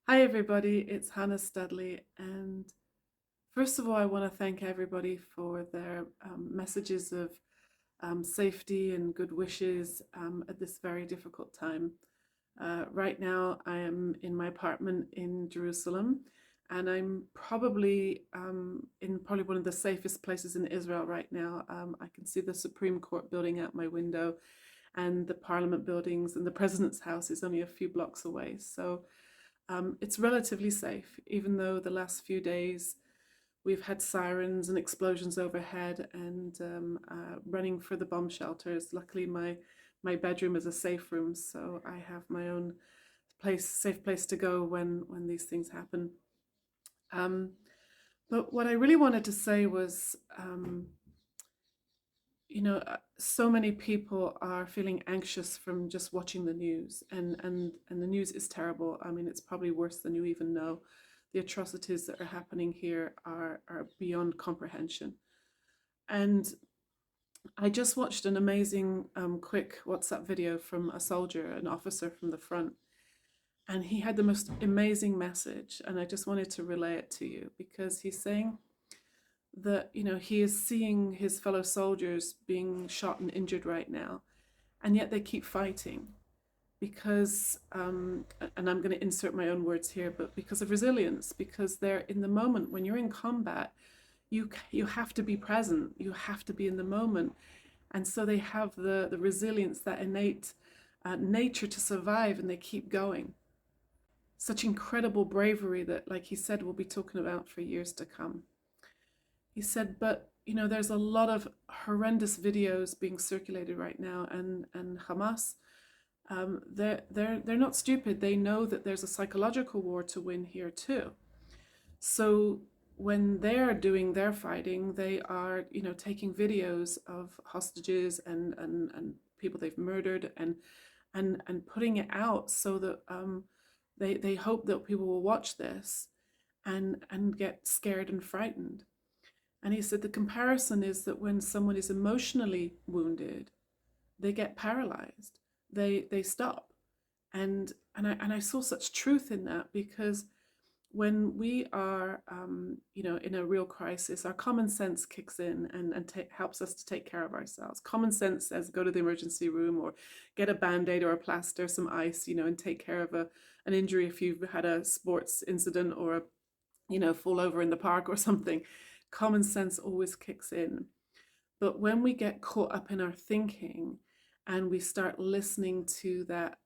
Hi, everybody. It's Hannah Studley. And first of all, I want to thank everybody for their messages of safety and good wishes at this very difficult time. Right now, I am in my apartment in Jerusalem, and I'm probably in probably one of the safest places in Israel right now. I can see the Supreme Court building out my window, and the Parliament buildings, and the President's house is only a few blocks away. So it's relatively safe, even though the last few days we've had sirens and explosions overhead and running for the bomb shelters. Luckily, my bedroom is a safe room, so I have my own safe place to go when these things happen. Um, but what I really wanted to say was, so many people are feeling anxious from just watching the news, and the news is terrible. I mean, it's probably worse than you even know. The atrocities that are happening here are beyond comprehension. And I just watched an amazing quick WhatsApp video from a soldier, an officer from the front, and he had the most amazing message, and I just wanted to relay it to you because he's saying that he is seeing his fellow soldiers being shot and injured right now, and yet they keep fighting because and I'm going to insert my own words here, but because of resilience, because they're in the moment. When you're in combat, you have to be present, you have to be in the moment, and so they have the resilience, that innate nature to survive, and they keep going. Such incredible bravery that, like he said, we'll be talking about for years to come. He said, but there's a lot of horrendous videos being circulated right now, and Hamas, they're not stupid. They know that there's a psychological war to win here too. So when they're doing their fighting, they are taking videos of hostages and people they've murdered, and putting it out so that they hope that people will watch this and get scared and frightened. And he said the comparison is that when someone is emotionally wounded, they get paralyzed. They stop. And I saw such truth in that, because when we are in a real crisis, our common sense kicks in and helps us to take care of ourselves. Common sense says go to the emergency room, or get a band-aid or a plaster, some ice, and take care of an injury if you've had a sports incident, or fall over in the park or something. Common sense always kicks in. But when we get caught up in our thinking, and we start listening to that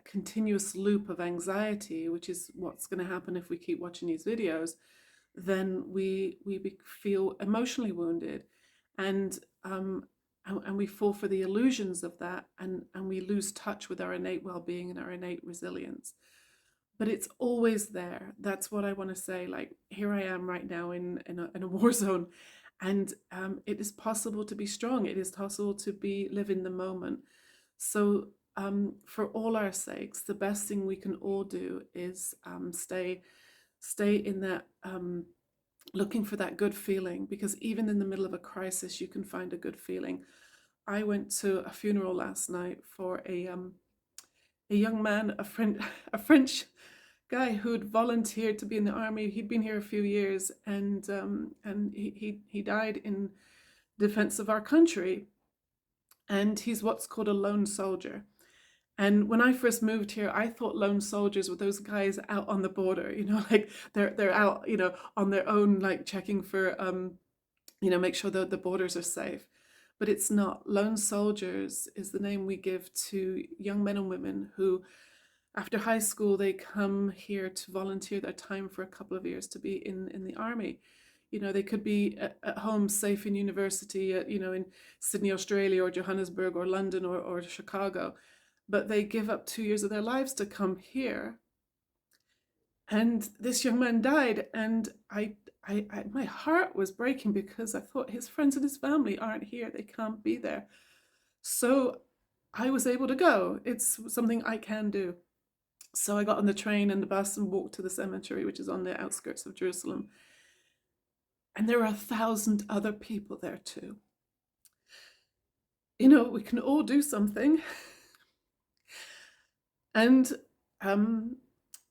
continuous loop of anxiety, which is what's going to happen if we keep watching these videos, then we feel emotionally wounded, and and we fall for the illusions of that, and we lose touch with our innate well-being and our innate resilience. But it's always there. That's what I want to say. Like, here I am right now in a war zone, and it is possible to be strong. It is possible to live in the moment. So for all our sakes, the best thing we can all do is stay in that looking for that good feeling, because even in the middle of a crisis, you can find a good feeling. I went to a funeral last night for a young man, a French guy who'd volunteered to be in the army. He'd been here a few years, and he died in defense of our country. And he's what's called a lone soldier. And when I first moved here, I thought lone soldiers were those guys out on the border, like they're out, on their own, like checking for, make sure that the borders are safe. But it's not. Lone soldiers is the name we give to young men and women who, after high school, they come here to volunteer their time for a couple of years to be in the army. They could be at home safe in university, in Sydney, Australia, or Johannesburg, or London, or Chicago, but they give up 2 years of their lives to come here. And this young man died, and my heart was breaking, because I thought his friends and his family aren't here. They can't be there. So I was able to go. It's something I can do. So I got on the train and the bus and walked to the cemetery, which is on the outskirts of Jerusalem. And there were 1,000 other people there too. We can all do something. And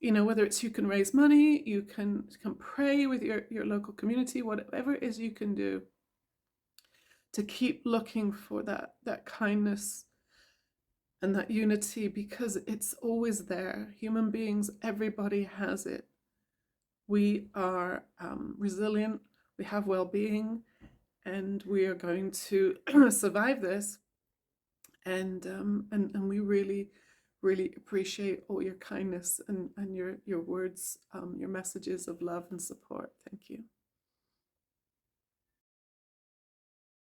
you know, whether it's you can raise money, you can pray with your local community, whatever it is you can do to keep looking for that kindness and that unity, because it's always there. Human beings, everybody has it. We are resilient, we have well-being, and we are going to survive this. And we really, really appreciate all your kindness and your words, your messages of love and support. Thank you.